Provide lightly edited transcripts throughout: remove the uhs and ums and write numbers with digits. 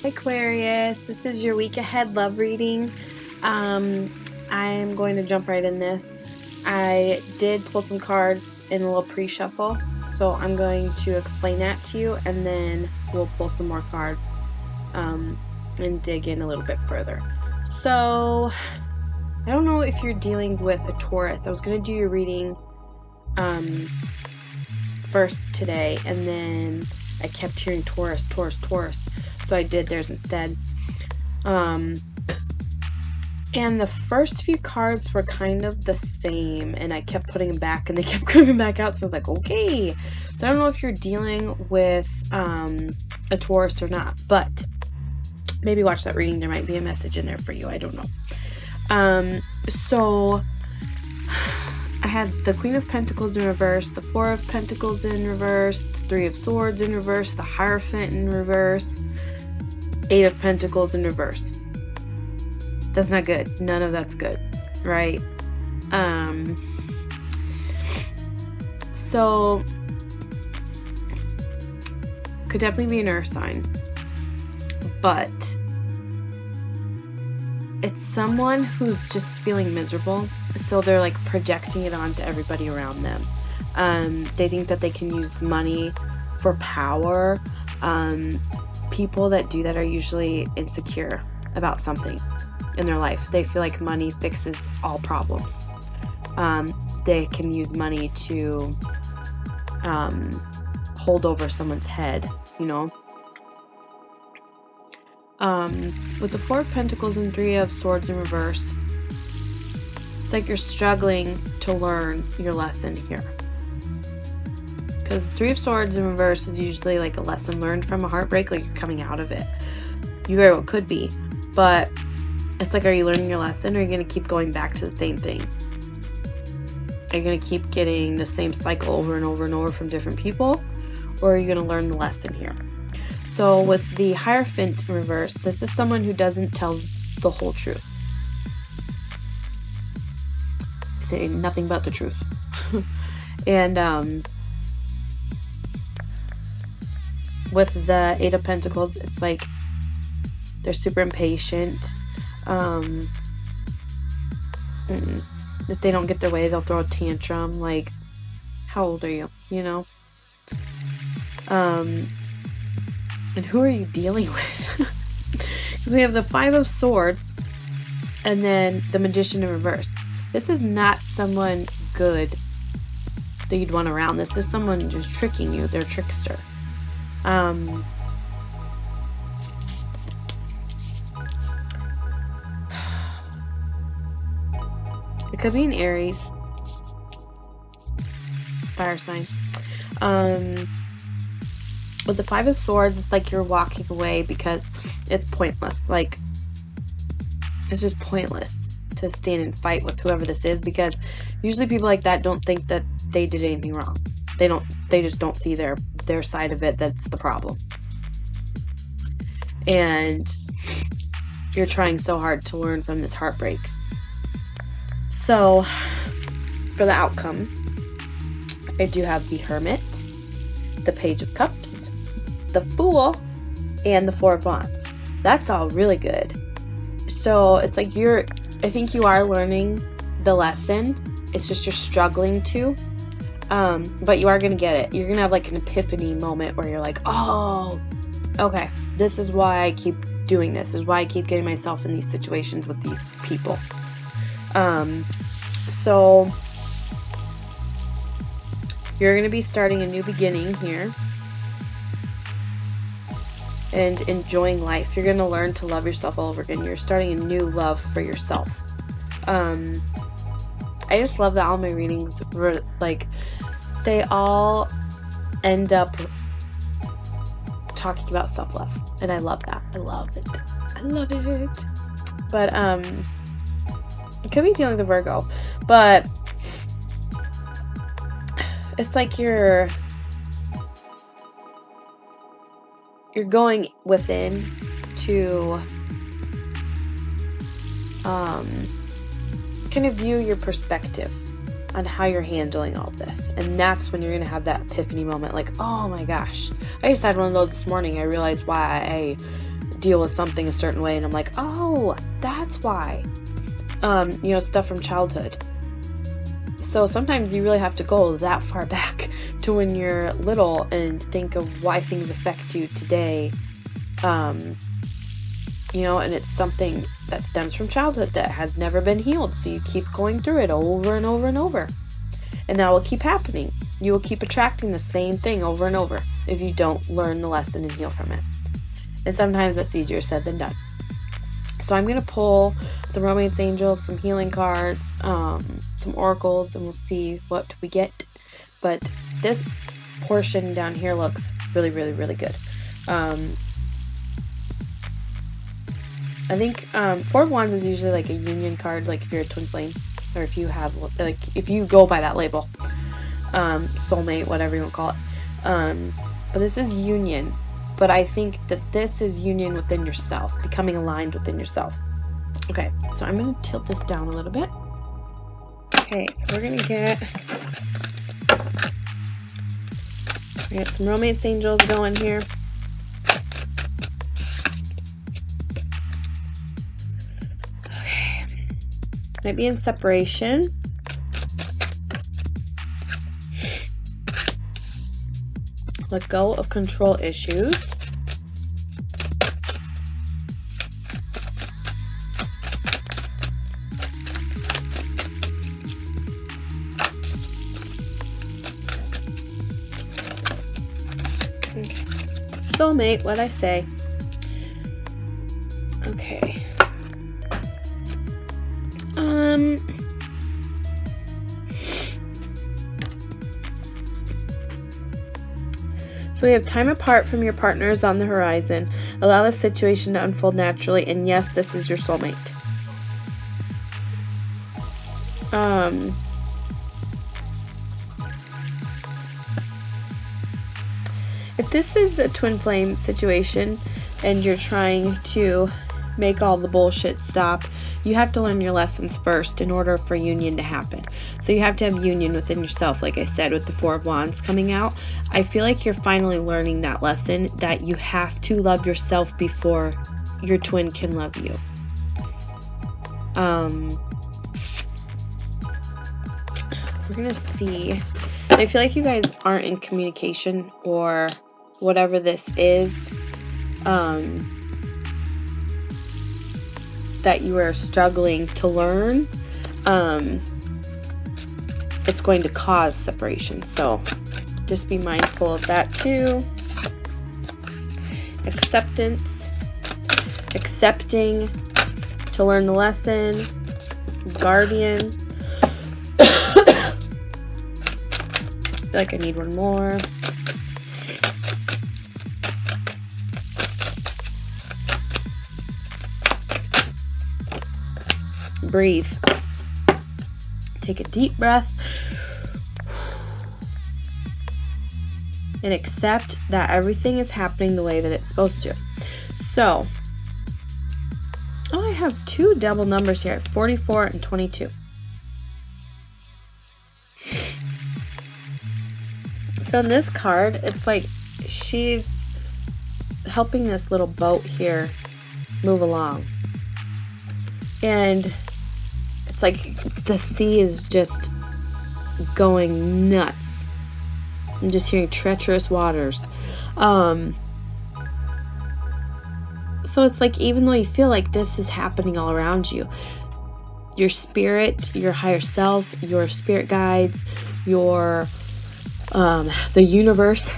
Aquarius, this is your week ahead love reading. I'm going to jump right in this. I did pull some cards in a little pre-shuffle, so I'm going to explain that to you, and then we'll pull some more cards and dig in a little bit further. So, I don't know if you're dealing with a Taurus. I was going to do your reading first today, and then I kept hearing Taurus, so I did theirs instead. And the first few cards were kind of the same, and I kept putting them back, and they kept coming back out, so I was like, okay. So I don't know if you're dealing with a Taurus or not, but maybe watch that reading. There might be a message in there for you. I don't know. So I had the Queen of Pentacles in reverse, the Four of Pentacles in reverse, the Three of Swords in reverse, the Hierophant in reverse, Eight of Pentacles in reverse. That's not good. None of that's good, right? So could definitely be an earth sign, but it's someone who's just feeling miserable, so they're like projecting it onto everybody around them. They think that they can use money for power. People that do that are usually insecure about something in their life. They feel like money fixes all problems. They can use money to hold over someone's head, you know. With the Four of Pentacles and Three of Swords in reverse, it's like you're struggling to learn your lesson here. Because Three of Swords in reverse is usually like a lesson learned from a heartbreak, like you're coming out of it. You very well could be, but it's like, are you learning your lesson, or are you going to keep going back to the same thing? Are you going to keep getting the same cycle over and over and over from different people, or are you going to learn the lesson here? So with the Hierophant in reverse, this is someone who doesn't tell the whole truth. Say nothing but the truth. And with the Eight of Pentacles, it's like they're super impatient. If they don't get their way, they'll throw a tantrum. Like, how old are you? You know? And who are you dealing with? Because we have the Five of Swords and then the Magician in reverse. This is not someone good that you'd want around. This is someone just tricking you. They're a trickster. It could be an Aries, fire sign. With the Five of Swords, it's like you're walking away because it's pointless. Like, it's just pointless to stand and fight with whoever this is, because usually people like that don't think that they did anything wrong. They just don't see their side of it. That's the problem. And you're trying so hard to learn from this heartbreak. So, for the outcome, I do have the Hermit, the Page of Cups, the Fool, and the Four of Wands. That's all really good. So, it's like I think you are learning the lesson. It's just you're struggling to. But you are going to get it. You're going to have like an epiphany moment where you're like, oh, okay, this is why I keep doing this. This is why I keep getting myself in these situations with these people. So you're going to be starting a new beginning here and enjoying life. You're going to learn to love yourself all over again. You're starting a new love for yourself. I just love that all my readings, like, they all end up talking about self-love, and I love that. I love it. But it could be dealing with the Virgo, but it's like you're going within to kind of view your perspective on how you're handling all this, and that's when you're going to have that epiphany moment, like, oh my gosh, I just had one of those this morning. I realized why I deal with something a certain way, and I'm like, oh, that's why. You know, stuff from childhood. So sometimes you really have to go that far back to when you're little and think of why things affect you today. You know, and it's something that stems from childhood that has never been healed. So you keep going through it over and over and over. And that will keep happening. You will keep attracting the same thing over and over if you don't learn the lesson and heal from it. And sometimes that's easier said than done. So I'm going to pull some romance angels, some healing cards, some oracles, and we'll see what we get. But this portion down here looks really, really, really good. I think Four of Wands is usually like a union card, like if you're a twin flame, or if you have, like, if you go by that label, soulmate, whatever you want to call it. But this is union. But I think that this is union within yourself, becoming aligned within yourself. Okay, so I'm going to tilt this down a little bit. Okay, so we're going to get some romance angels going here. Okay, might be in separation. Let go of control issues. Okay. Soulmate, what'd I say? Okay. So we have time apart from your partners on the horizon. Allow the situation to unfold naturally, and yes, this is your soulmate. If this is a twin flame situation and you're trying to make all the bullshit stop, you have to learn your lessons first in order for union to happen. So you have to have union within yourself, like I said, with the Four of Wands coming out. I feel like you're finally learning that lesson, that you have to love yourself before your twin can love you. We're gonna see. I feel like you guys aren't in communication, or whatever this is, that you are struggling to learn, it's going to cause separation. So just be mindful of that too. Acceptance, accepting to learn the lesson. Guardian. I feel like I need one more. Breathe. Take a deep breath and accept that everything is happening the way that it's supposed to. So, I have two double numbers here, 44 and 22. So in this card, it's like she's helping this little boat here move along. And it's like the sea is just going nuts. I'm just hearing treacherous waters. So it's like, even though you feel like this is happening all around you, your spirit, your higher self, your spirit guides, your the universe,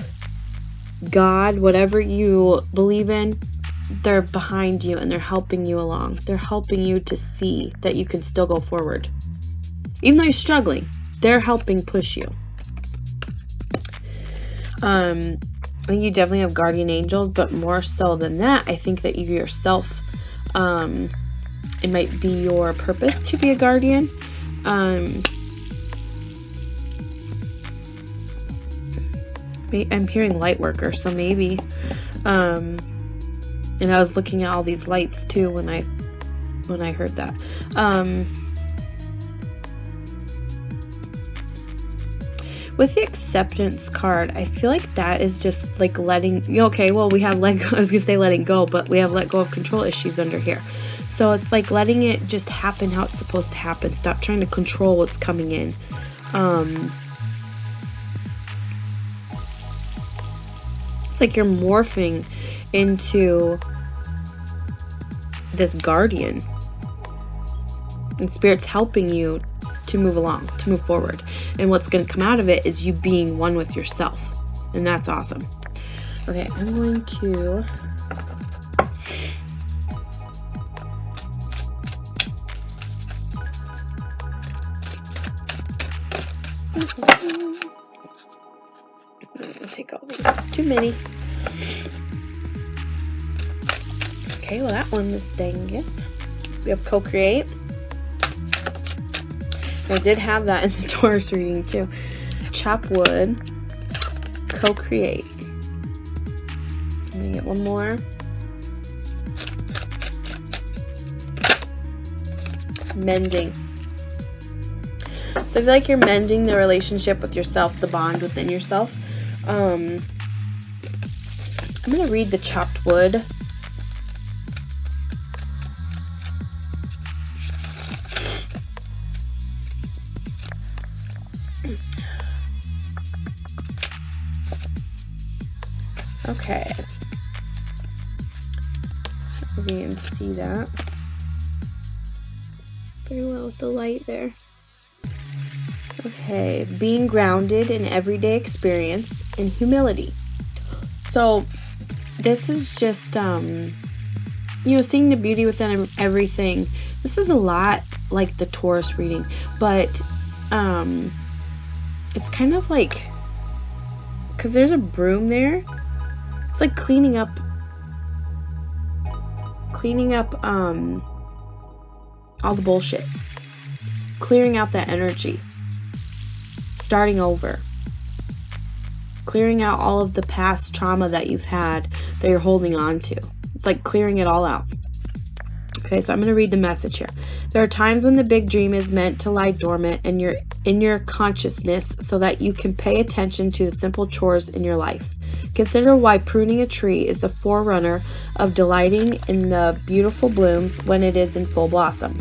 God, whatever you believe in, they're behind you and they're helping you along. They're helping you to see that you can still go forward. Even though you're struggling, they're helping push you. I think you definitely have guardian angels, but more so than that, I think that you yourself, it might be your purpose to be a guardian. I'm hearing light worker, so maybe, and I was looking at all these lights too when I heard that. With the acceptance card, I feel like that is just like letting, okay, well, we have let go, I was gonna say letting go, but we have let go of control issues under here. So it's like letting it just happen how it's supposed to happen. Stop trying to control what's coming in. It's like you're morphing into this guardian. And Spirit's helping you to move along, to move forward. And what's going to come out of it is you being one with yourself. And that's awesome. Okay, I'm going to... I'll take all these. Too many. Okay, well that one is staying gift. We have co-create. I did have that in the Taurus reading too. Chop wood. Co-create. I'm gonna get one more. Mending. So I feel like you're mending the relationship with yourself, the bond within yourself. I'm gonna read the chopped wood. Okay. You can see that very well with the light there. Okay, being grounded in everyday experience and humility. So this is just, you know, seeing the beauty within everything. This is a lot like the Taurus reading, but it's kind of like, because there's a broom there. It's like cleaning up all the bullshit, clearing out that energy, starting over, clearing out all of the past trauma that you've had that you're holding on to. It's like clearing it all out. Okay, so I'm going to read the message here. There are times when the big dream is meant to lie dormant and you're in your consciousness so that you can pay attention to the simple chores in your life. Consider why pruning a tree is the forerunner of delighting in the beautiful blooms when it is in full blossom.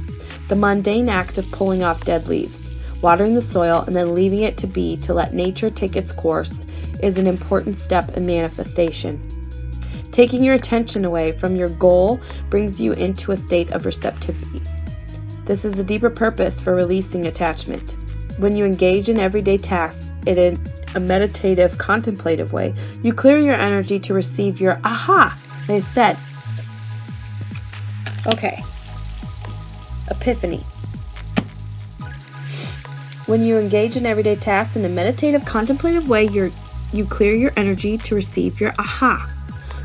The mundane act of pulling off dead leaves, watering the soil, and then leaving it to be to let nature take its course is an important step in manifestation. Taking your attention away from your goal brings you into a state of receptivity. This is the deeper purpose for releasing attachment. When you engage in everyday tasks in a meditative, contemplative way, you clear your energy to receive your aha, they said. Okay. Epiphany. When you engage in everyday tasks in a meditative, contemplative way, you clear your energy to receive your aha.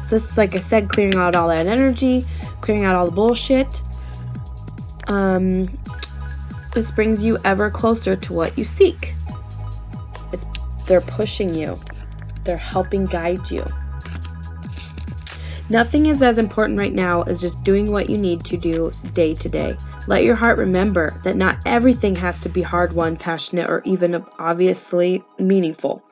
So this is, like I said, clearing out all that energy, clearing out all the bullshit. This brings you ever closer to what you seek. They're pushing you. They're helping guide you. Nothing is as important right now as just doing what you need to do day to day. Let your heart remember that not everything has to be hard-won, passionate, or even obviously meaningful.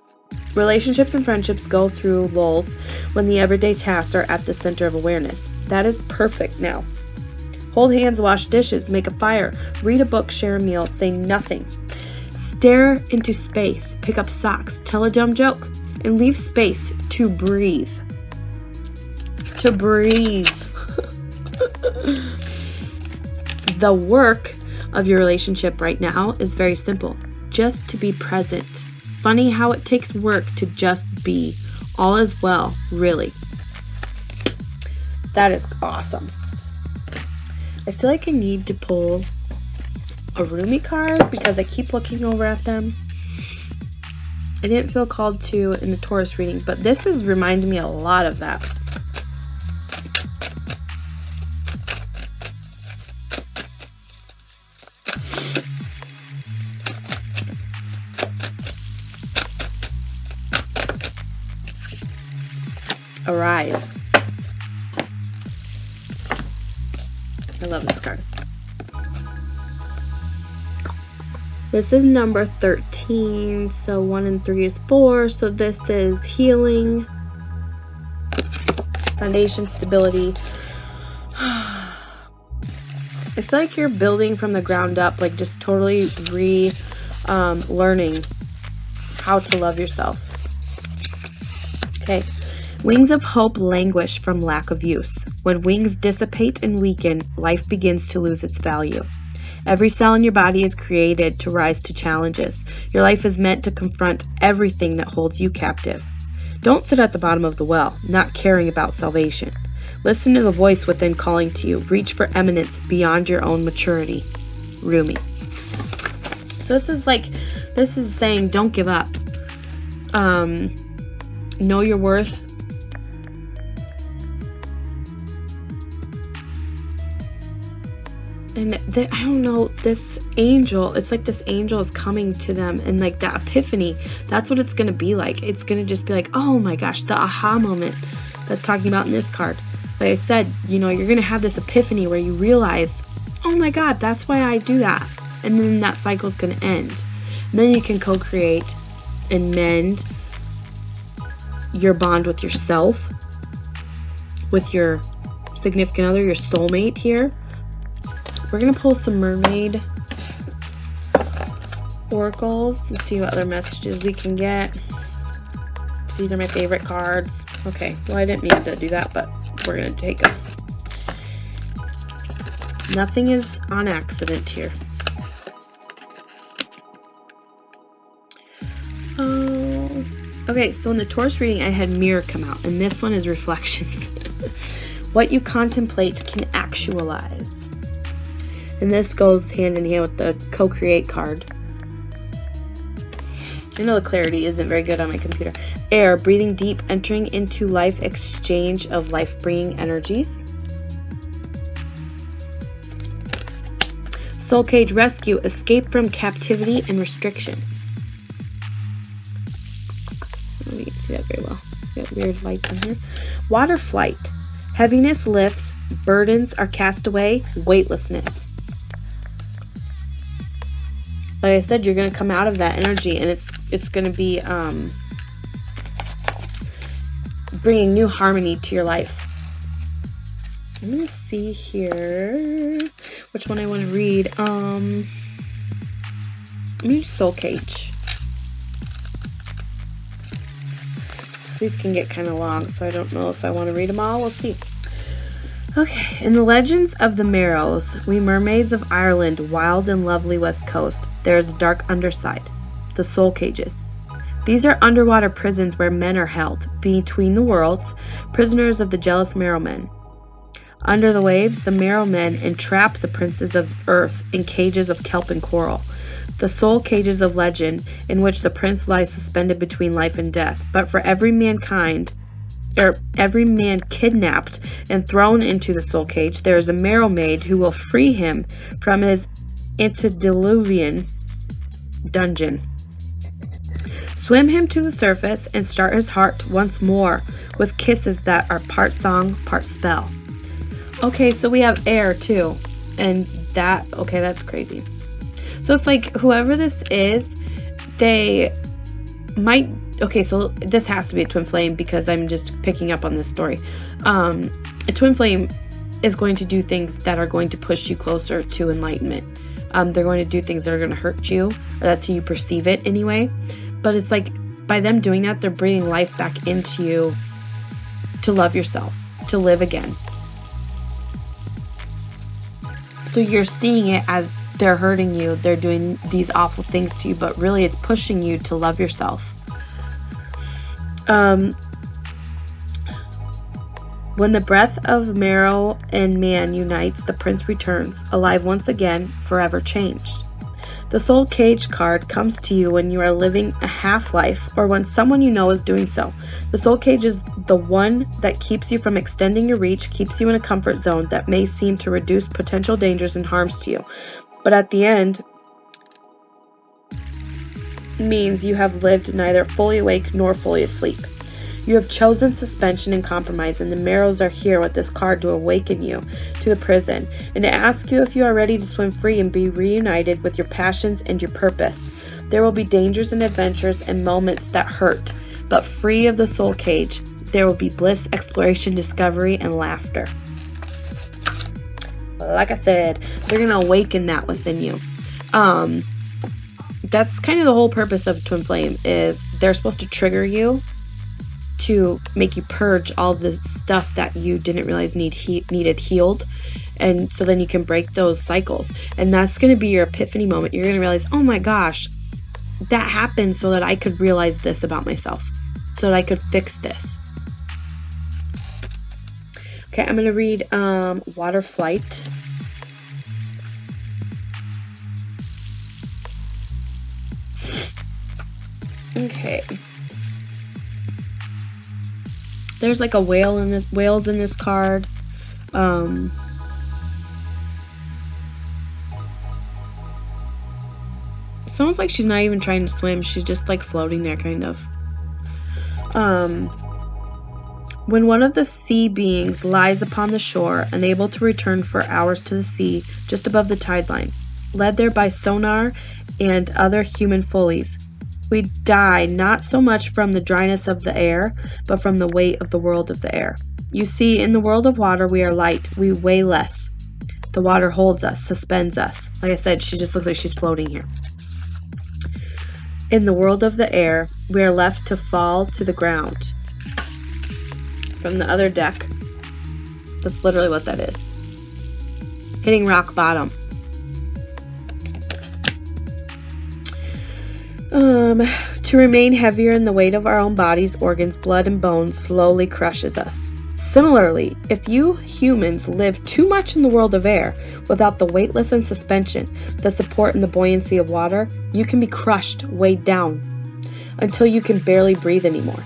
Relationships and friendships go through lulls when the everyday tasks are at the center of awareness. That is perfect now. Hold hands, wash dishes, make a fire, read a book, share a meal, say nothing. Stare into space, pick up socks, tell a dumb joke, and leave space to breathe. To breathe. The work of your relationship right now is very simple. Just to be present. Funny how it takes work to just be. All is well, really. That is awesome. I feel like I need to pull a Rumi card because I keep looking over at them. I didn't feel called to in the Taurus reading, but this is reminding me a lot of that. Arise. I love this card. This is number 13, so 1 and 3 is 4, so this is healing, foundation, stability. I feel like you're building from the ground up, like just totally learning how to love yourself. Okay. Wings of hope languish from lack of use. When wings dissipate and weaken, life begins to lose its value. Every cell in your body is created to rise to challenges. Your life is meant to confront everything that holds you captive. Don't sit at the bottom of the well, not caring about salvation. Listen to the voice within calling to you. Reach for eminence beyond your own maturity. Rumi. So this is saying don't give up. Know your worth. And I don't know, this angel, it's like this angel is coming to them, and like that epiphany, that's what it's going to be like. It's going to just be like, oh my gosh, the aha moment that's talking about in this card. Like I said, you know, you're going to have this epiphany where you realize, oh my God, that's why I do that. And then that cycle is going to end. And then you can co-create and mend your bond with yourself, with your significant other, your soulmate here. We're going to pull some mermaid oracles and see what other messages we can get. These are my favorite cards. Okay, well, I didn't mean to do that, but we're going to take them. Nothing is on accident here. Okay, so in the Taurus reading, I had mirror come out, and this one is reflections. What you contemplate can actualize. And this goes hand in hand with the co-create card. I know the clarity isn't very good on my computer. Air, breathing deep, entering into life, exchange of life-bringing energies. Soul cage, rescue, escape from captivity and restriction. Oh, you can see that very well. Got weird lights in here. Water flight, heaviness lifts, burdens are cast away, weightlessness. Like I said, you're going to come out of that energy, and it's going to be bringing new harmony to your life. I'm going to see here which one I want to read. I'm going to use Soul Cage. These can get kind of long, so I don't know if I want to read them all. We'll see. Okay, in the legends of the Merrows, we mermaids of Ireland, wild and lovely west coast, there is a dark underside, the soul cages. These are underwater prisons where men are held, between the worlds, prisoners of the jealous Merrowmen. Under the waves, the Merrowmen entrap the princes of earth in cages of kelp and coral, the soul cages of legend, in which the prince lies suspended between life and death. But for every man kidnapped and thrown into the soul cage, there is a Merrow maid who will free him from his antediluvian dungeon, swim him to the surface, and start his heart once more with kisses that are part song, part spell. Okay, so we have air too, and that's crazy. So it's like whoever this is, they might. Okay, so this has to be a twin flame because I'm just picking up on this story. A twin flame is going to do things that are going to push you closer to enlightenment. They're going to do things that are going to hurt you, or that's how you perceive it anyway. But it's like by them doing that, they're bringing life back into you to love yourself, to live again. So you're seeing it as they're hurting you, they're doing these awful things to you, but really it's pushing you to love yourself. When the breath of Merrow and man unites, the prince returns, alive once again, forever changed. The soul cage card comes to you when you are living a half-life or when someone you know is doing so. The soul cage is the one that keeps you from extending your reach, keeps you in a comfort zone that may seem to reduce potential dangers and harms to you. But at the end, means you have lived neither fully awake nor fully asleep. You have chosen suspension and compromise, and the Marrows are here with this card to awaken you to the prison and to ask you if you are ready to swim free and be reunited with your passions and your purpose. There will be dangers and adventures and moments that hurt, but free of the soul cage, there will be bliss, exploration, discovery, and laughter. Like I said, they're going to awaken that within you. That's kind of the whole purpose of Twin Flame, is they're supposed to trigger you to make you purge all the stuff that you didn't realize needed healed, and so then you can break those cycles. And that's going to be your epiphany moment. You're going to realize, oh my gosh, that happened so that I could realize this about myself, so that I could fix this. Okay, I'm going to read Water Flight. Okay. There's like a whale in this, whales in this card. It's almost like she's not even trying to swim. She's just like floating there, kind of. When one of the sea beings lies upon the shore, unable to return for hours to the sea just above the tide line, led there by sonar and other human follies, we die not so much from the dryness of the air, but from the weight of the world of the air. You see, in the world of water, we are light. We weigh less. The water holds us, suspends us. Like I said, she just looks like she's floating here. In the world of the air, we are left to fall to the ground. From the other deck, that's literally what that is. Hitting rock bottom. To remain heavier in the weight of our own bodies, organs, blood, and bones slowly crushes us. Similarly, if you humans live too much in the world of air, without the weightless and suspension, the support and the buoyancy of water, you can be crushed, weighed down, until you can barely breathe anymore.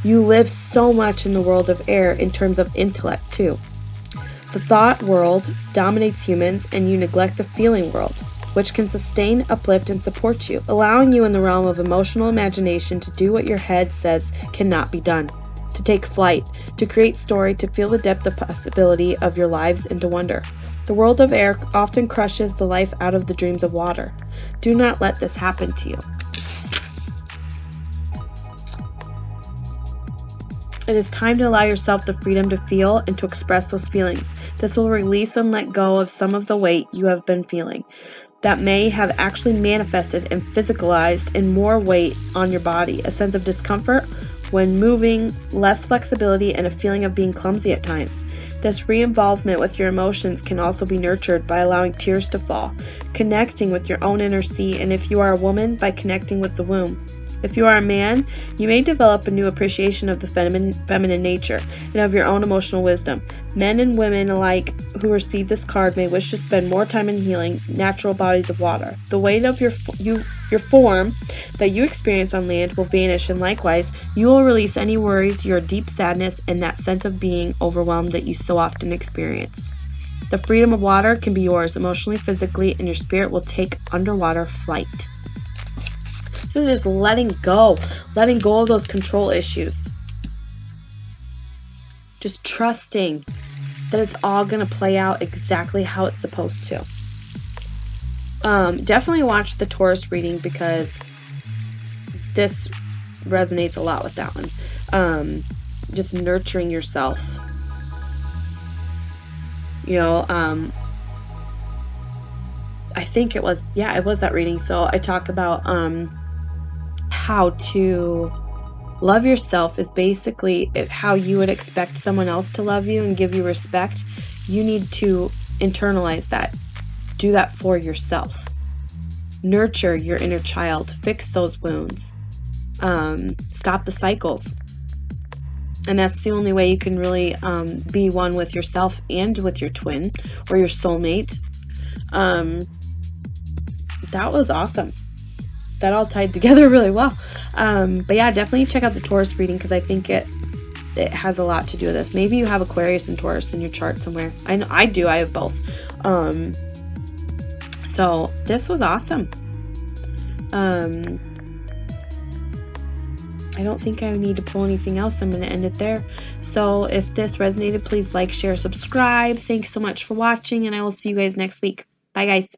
You live so much in the world of air in terms of intellect, too. The thought world dominates humans, and you neglect the feeling world, which can sustain, uplift, and support you, allowing you in the realm of emotional imagination to do what your head says cannot be done, to take flight, to create story, to feel the depth of possibility of your lives, and to wonder. The world of air often crushes the life out of the dreams of water. Do not let this happen to you. It is time to allow yourself the freedom to feel and to express those feelings. This will release and let go of some of the weight you have been feeling that may have actually manifested and physicalized in more weight on your body, a sense of discomfort when moving, less flexibility, and a feeling of being clumsy at times. This re-involvement with your emotions can also be nurtured by allowing tears to fall, connecting with your own inner sea, and if you are a woman, by connecting with the womb. If you are a man, you may develop a new appreciation of the feminine nature and of your own emotional wisdom. Men and women alike who receive this card may wish to spend more time in healing natural bodies of water. The weight of your form that you experience on land will vanish, and likewise, you will release any worries, your deep sadness, and that sense of being overwhelmed that you so often experience. The freedom of water can be yours emotionally, physically, and your spirit will take underwater flight. This is just letting go of those control issues. Just trusting that it's all going to play out exactly how it's supposed to. Definitely watch the Taurus reading because this resonates a lot with that one. Just nurturing yourself. You know, I think it was that reading. So I talk about how to love yourself is basically how you would expect someone else to love you and give you respect. You need to internalize that. Do that for yourself. Nurture your inner child. Fix those wounds. Stop the cycles. And that's the only way you can really be one with yourself and with your twin or your soulmate. That was awesome. That all tied together really well. But yeah, definitely check out the Taurus reading because I think it has a lot to do with this. Maybe you have Aquarius and Taurus in your chart somewhere. I know I do. I have both. So this was awesome. I don't think I need to pull anything else. I'm going to end it there. So if this resonated, please like, share, subscribe. Thanks so much for watching, and I will see you guys next week. Bye, guys.